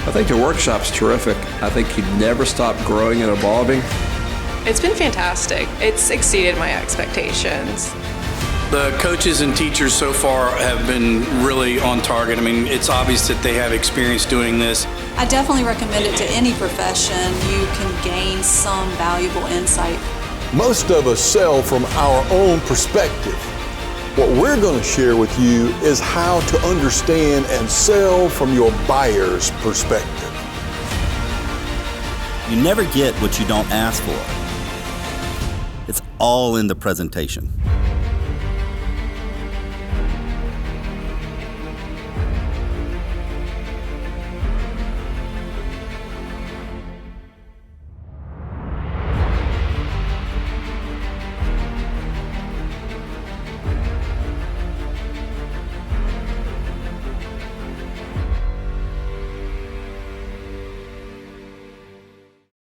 I think the workshop's terrific. I think you never stop growing and evolving. It's been fantastic. It's exceeded my expectations. The coaches and teachers so far have been really on target. I mean, it's obvious that they have experience doing this. I definitely recommend it to any profession. You can gain some valuable insight. Most of us sell from our own perspective. What we're going to share with you is how to understand and sell from your buyer's perspective. You never get what you don't ask for. It's all in the presentation.